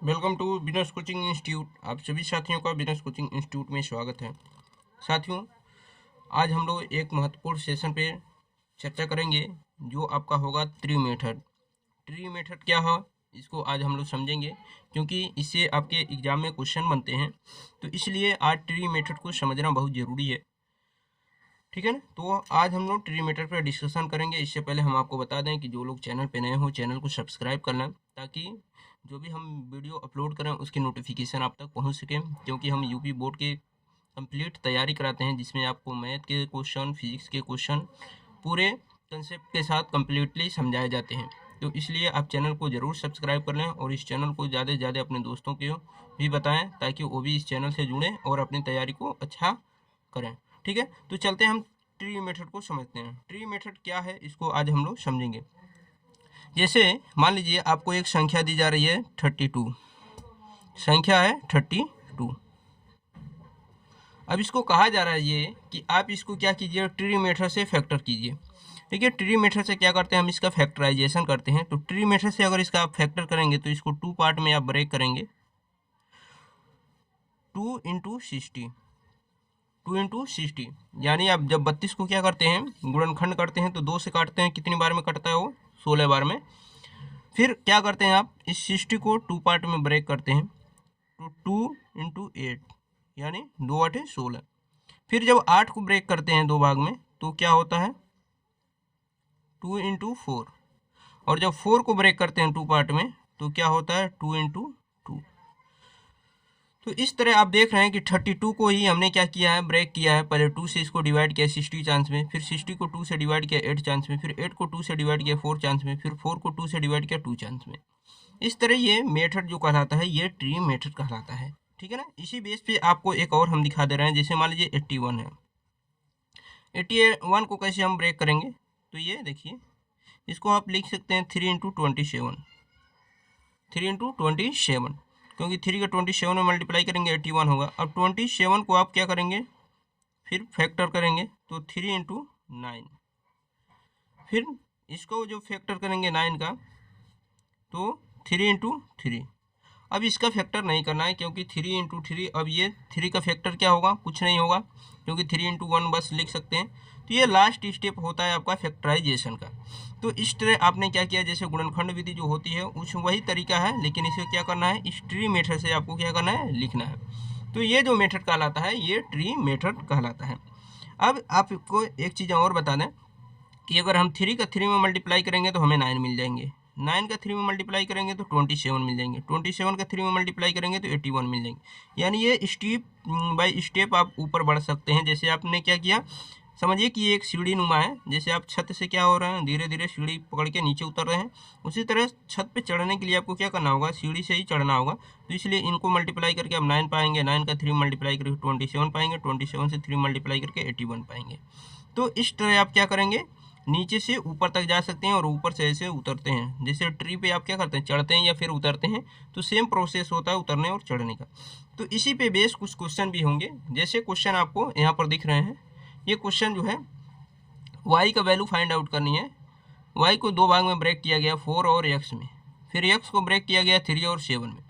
Welcome to business coaching institute. आप सभी साथियों का बिजनेस कोचिंग इंस्टीट्यूट में स्वागत है। साथियों, आज हम लोग एक महत्वपूर्ण सेशन पे चर्चा करेंगे जो आपका होगा ट्री मेथड। ट्री मेथड क्या है इसको आज हम लोग समझेंगे, क्योंकि इससे आपके एग्जाम में क्वेश्चन बनते हैं। तो इसलिए आज ट्री मेथड को समझना बहुत ज़रूरी है, ठीक है ना। तो आज हम लोग ट्री मेथड पर डिस्कशन करेंगे। इससे पहले हम आपको बता दें कि जो लोग चैनल पे नए हो चैनल को सब्सक्राइब करना, ताकि जो भी हम वीडियो अपलोड करें उसकी नोटिफिकेशन आप तक पहुंच सके, क्योंकि हम यूपी बोर्ड के कंप्लीट तैयारी कराते हैं, जिसमें आपको मैथ के क्वेश्चन, फिजिक्स के क्वेश्चन पूरे कंसेप्ट के साथ कम्प्लीटली समझाए जाते हैं। तो इसलिए आप चैनल को ज़रूर सब्सक्राइब कर लें और इस चैनल को ज़्यादा से ज़्यादा अपने दोस्तों को भी बताएं, ताकि वो भी इस चैनल से जुड़ें और अपनी तैयारी को अच्छा करें, ठीक है। तो चलते हैं हम ट्री मेथड को समझते हैं। ट्री मेथड क्या है इसको आज हम लोग समझेंगे। जैसे मान लीजिए आपको एक संख्या दी जा रही है 32, संख्या है 32। अब इसको कहा जा रहा है ये कि आप इसको क्या कीजिए, ट्री मेथड से फैक्टर कीजिए। देखिए, ट्री मेथड से क्या करते हैं, हम इसका फैक्टराइजेशन करते हैं। तो ट्री मेथड से अगर इसका आप फैक्टर करेंगे तो इसको 2 पार्ट में आप ब्रेक करेंगे। 2 इंटू 60, 2 इंटू 60, यानी आप जब 32 को क्या करते हैं, गुणनखंड करते हैं तो 2 से काटते हैं, कितनी बार में कटता है वो, 16 बार में। फिर क्या करते हैं, आप इस 60 को 2 पार्ट में ब्रेक करते हैं। तो 2 इंटू 8, यानी 2 8 16। फिर जब 8 को ब्रेक करते हैं 2 भाग में तो क्या होता है, 2 इंटू 4। और जब 4 को ब्रेक करते हैं 2 पार्ट में तो क्या होता है, 2 इंटू 2। तो इस तरह आप देख रहे हैं कि 32 को ही हमने क्या किया है, ब्रेक किया है। पहले 2 से इसको डिवाइड किया 60 चांस में, फिर 60 को 2 से डिवाइड किया 8 चांस में, फिर 8 को 2 से डिवाइड किया 4 चांस में, फिर 4 को 2 से डिवाइड किया 2 चांस में। इस तरह ये मेथड जो कहलाता है ये ट्री मेथड कहलाता है, ठीक है ना। इसी बेस पे आपको एक और हम दिखा दे रहे हैं। जैसे मान लीजिए 81 है, 81 को कैसे हम ब्रेक करेंगे, तो ये देखिए, इसको आप लिख सकते हैं 3 इंटू 27, 3 इंटू 27, क्योंकि 3 का 27 में मल्टीप्लाई करेंगे 81 होगा। अब 27 को आप क्या करेंगे, फिर फैक्टर करेंगे तो 3 इंटू 9। फिर इसको जो फैक्टर करेंगे 9 का तो 3 इंटू 3। अब इसका फैक्टर नहीं करना है, क्योंकि 3 इंटू 3, अब ये 3 का फैक्टर क्या होगा, कुछ नहीं होगा, क्योंकि 3 इंटू 1 बस लिख सकते हैं। तो ये लास्ट स्टेप होता है आपका फैक्टराइजेशन का। तो इस तरह आपने क्या किया, जैसे गुणनखंड विधि जो होती है उस वही तरीका है, लेकिन इसे क्या करना है, इस ट्री मेथड से आपको क्या करना है, लिखना है। तो ये जो मेथड कहलाता है ये ट्री मेथड कहलाता है। अब आपको एक चीज़ और बता दें कि अगर हम 3 का 3 में मल्टीप्लाई करेंगे तो हमें 9 मिल जाएंगे, 9 का 3 में मल्टीप्लाई करेंगे तो 27 मिल जाएंगे, 27 का 3 में मल्टीप्लाई करेंगे तो 81 मिल जाएंगे। यानी ये स्टेप बाय स्टेप आप ऊपर बढ़ सकते हैं। जैसे आपने क्या किया, समझिए कि ये एक सीढ़ी नुमा है। जैसे आप छत से क्या हो रहे हैं, धीरे धीरे सीढ़ी पकड़ के नीचे उतर रहे हैं, उसी तरह छत पे चढ़ने के लिए आपको क्या करना होगा, सीढ़ी से ही चढ़ना होगा। तो इसलिए इनको मल्टीप्लाई करके आप 9 पाएंगे, 9 का 3 मल्टीप्लाई करके 27 पाएंगे, 27 से 3 मल्टीप्लाई करके 81 पाएंगे। तो इस तरह आप क्या करेंगे, नीचे से ऊपर तक जा सकते हैं और ऊपर से ऐसे उतरते हैं। जैसे ट्री पे आप क्या करते हैं, चढ़ते हैं या फिर उतरते हैं, तो सेम प्रोसेस होता है उतरने और चढ़ने का। तो इसी पे बेस कुछ क्वेश्चन भी होंगे। जैसे क्वेश्चन आपको यहाँ पर दिख रहे हैं, ये क्वेश्चन जो है y का वैल्यू फाइंड आउट करनी है। y को 2 भाग में ब्रेक किया गया 4 और x में, फिर x को ब्रेक किया गया 3 और 7 में।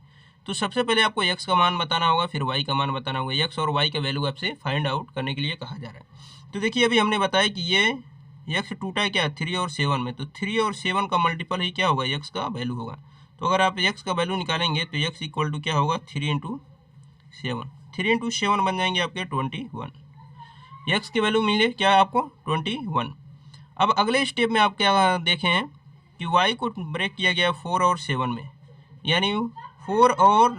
तो सबसे पहले आपको x का मान बताना होगा, फिर y का मान बताना होगा। x और y का वैल्यू आपसे फाइंड आउट करने के लिए कहा जा रहा है। तो देखिए, अभी हमने बताया कि ये x टूटा है क्या, 3 और 7 में, तो 3 और 7 का मल्टीपल ही क्या होगा, x का वैल्यू होगा। तो अगर आप x का वैल्यू निकालेंगे तो x इक्वल टू क्या होगा, 3 इंटू 7, 3 इंटू 7 बन जाएंगे आपके 21। x की वैल्यू मिले क्या आपको, 21। अब अगले स्टेप में आप क्या देखें हैं कि y को ब्रेक किया गया 4 और 7 में, यानी 4 और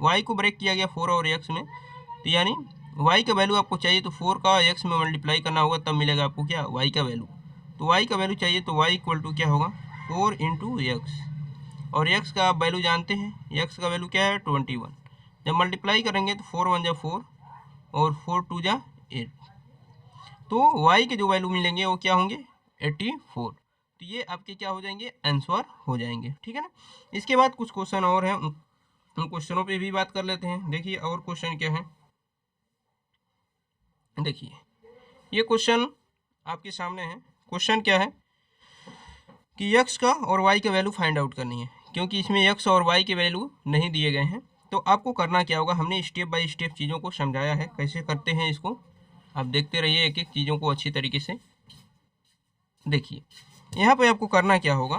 y को ब्रेक किया गया 4 और x में। तो यानी y का वैल्यू आपको चाहिए तो 4 का x में मल्टीप्लाई करना होगा, तब मिलेगा आपको क्या, y का वैल्यू। तो y का वैल्यू चाहिए तो y इक्वल टू क्या होगा, 4 इंटू एक्स, और x का आप वैल्यू जानते हैं, x का वैल्यू क्या है, 21। जब मल्टीप्लाई करेंगे तो 4 1 जा 4 और 4 2 जा 8, तो y के जो वैल्यू मिलेंगे वो क्या होंगे, 84। तो ये आपके क्या हो जाएंगे, आंसर हो जाएंगे, ठीक है ना। इसके बाद कुछ क्वेश्चन और हैं, उन क्वेश्चनों पे भी बात कर लेते हैं। देखिए और क्वेश्चन क्या है, देखिए ये क्वेश्चन आपके सामने है। क्वेश्चन क्या है कि x का और y का वैल्यू फाइंड आउट करनी है। क्योंकि इसमें एक्स और वाई के वैल्यू नहीं दिए गए हैं। तो आपको करना क्या होगा, हमने स्टेप बाय स्टेप चीज़ों को समझाया है कैसे करते हैं इसको, आप देखते रहिए एक एक चीज़ों को अच्छी तरीके से। देखिए यहाँ पे आपको करना क्या होगा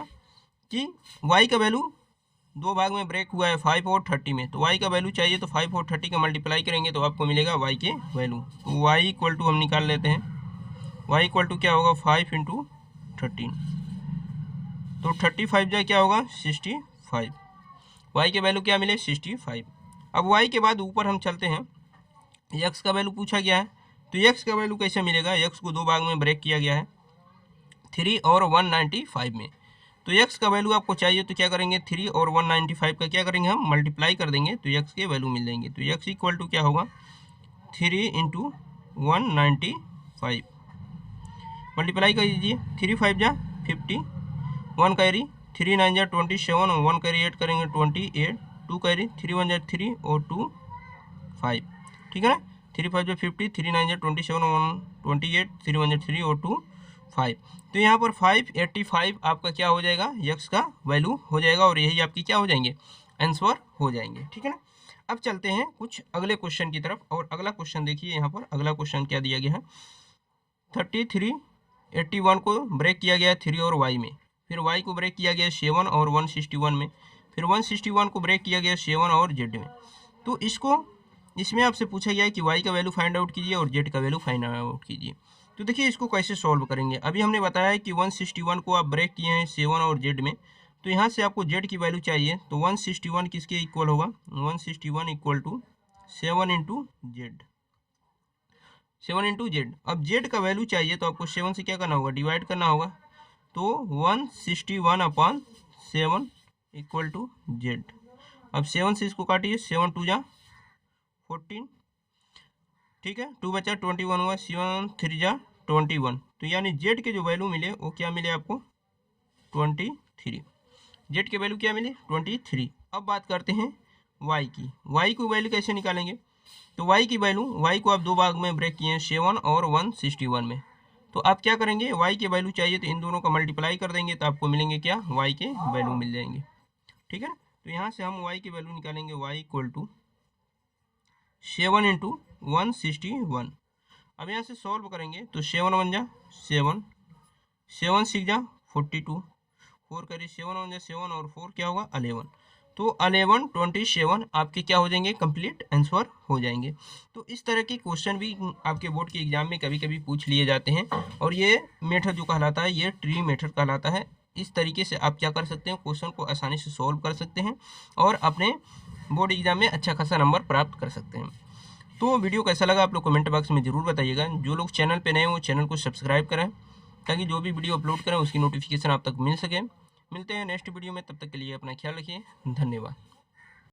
कि y का वैल्यू दो भाग में ब्रेक हुआ है 5 और 30 में, तो y का वैल्यू चाहिए तो 5 और 30 का मल्टीप्लाई करेंगे तो आपको मिलेगा y के वैल्यू। तो y इक्वल टू हम निकाल लेते हैं, y इक्वल टू क्या होगा 5 इंटू 13, तो 35 जा क्या होगा 65, y के वैल्यू क्या मिले 65। अब y के बाद ऊपर हम चलते हैं, x का वैल्यू पूछा गया है, तो x का वैल्यू कैसे मिलेगा, x को दो भाग में ब्रेक किया गया है 3 और 195 में, तो x का वैल्यू आपको चाहिए तो क्या करेंगे 3 और 195 का क्या करेंगे हम मल्टीप्लाई कर देंगे तो x के वैल्यू मिल जाएंगे। तो x इक्वल टू क्या होगा 3 इंटू 195, मल्टीप्लाई कर दीजिए 3 5 जा 50, 1 कैरी 3 9 जा 27 और 1 कैरी 8 करेंगे 28, 2 कैरी 3 1 जा 3 और 2 5, ठीक है ना, 3 5 जा 50, 3 9 जा 27 और 1 28, 3 1 जा 3 और 2 5, तो यहाँ पर 585 आपका क्या हो जाएगा x का वैल्यू हो जाएगा और यही आपकी क्या हो जाएंगे आंसर हो जाएंगे, ठीक है ना। अब चलते हैं कुछ अगले क्वेश्चन की तरफ, और अगला क्वेश्चन देखिए यहाँ पर अगला क्वेश्चन क्या दिया गया है, 33 81 को ब्रेक किया गया 3 और y में, फिर y को ब्रेक किया गया 7 और 161 में, फिर 161 को ब्रेक किया गया 7 और z में। तो इसमें आपसे पूछा गया है कि y का वैल्यू फाइंड आउट कीजिए और z का वैल्यू फाइंड आउट कीजिए। तो देखिए इसको कैसे सॉल्व करेंगे, अभी हमने बताया है कि 161 को आप ब्रेक किए हैं 7 और z में, तो यहाँ से आपको z की वैल्यू चाहिए, तो 161 किसके इक्वल होगा 161 equal to 7 into Z, 7 into Z. अब z का वैल्यू चाहिए तो आपको 7 से क्या करना होगा डिवाइड करना होगा, तो 161 अपॉन 7 इक्वल टू जेड। अब 7 से इसको काटिए, 7 2 जा 14, ठीक है, 2 बचा 21 हुआ, 7 3 जा 21, तो यानी जेड के जो वैल्यू मिले वो क्या मिले आपको 23, जेड के वैल्यू क्या मिले 23। अब बात करते हैं वाई की, वाई को वैल्यू कैसे निकालेंगे, तो वाई की वैल्यू, वाई को आप दो भाग में ब्रेक किए हैं 7 और 161 में, तो आप क्या करेंगे वाई के वैल्यू चाहिए तो इन दोनों का मल्टीप्लाई कर देंगे तो आपको मिलेंगे क्या वाई के वैल्यू मिल जाएंगे, ठीक है ना। तो यहाँ से हम वाई की वैल्यू निकालेंगे, वाई इक्वल टू 7 इंटू 161। अब यहाँ से सॉल्व करेंगे तो 7 1 जा 7, 7 6 जा 42, 4 करिए 7 1 जा 7 और 4 क्या होगा 11, तो 11 27 आपके क्या हो जाएंगे कंप्लीट आंसर हो जाएंगे। तो इस तरह के क्वेश्चन भी आपके बोर्ड के एग्जाम में कभी कभी पूछ लिए जाते हैं, और ये मेथड जो कहलाता है ये ट्री मेथड कहलाता है। इस तरीके से आप क्या कर सकते हैं क्वेश्चन को आसानी से सॉल्व कर सकते हैं और अपने बोर्ड एग्जाम में अच्छा खासा नंबर प्राप्त कर सकते हैं। तो वीडियो कैसा लगा आप लोग कमेंट बॉक्स में ज़रूर बताइएगा। जो लोग चैनल पे नए हो चैनल को सब्सक्राइब करें ताकि जो भी वीडियो अपलोड करें उसकी नोटिफिकेशन आप तक मिल सके। मिलते हैं नेक्स्ट वीडियो में, तब तक के लिए अपना ख्याल रखिए, धन्यवाद।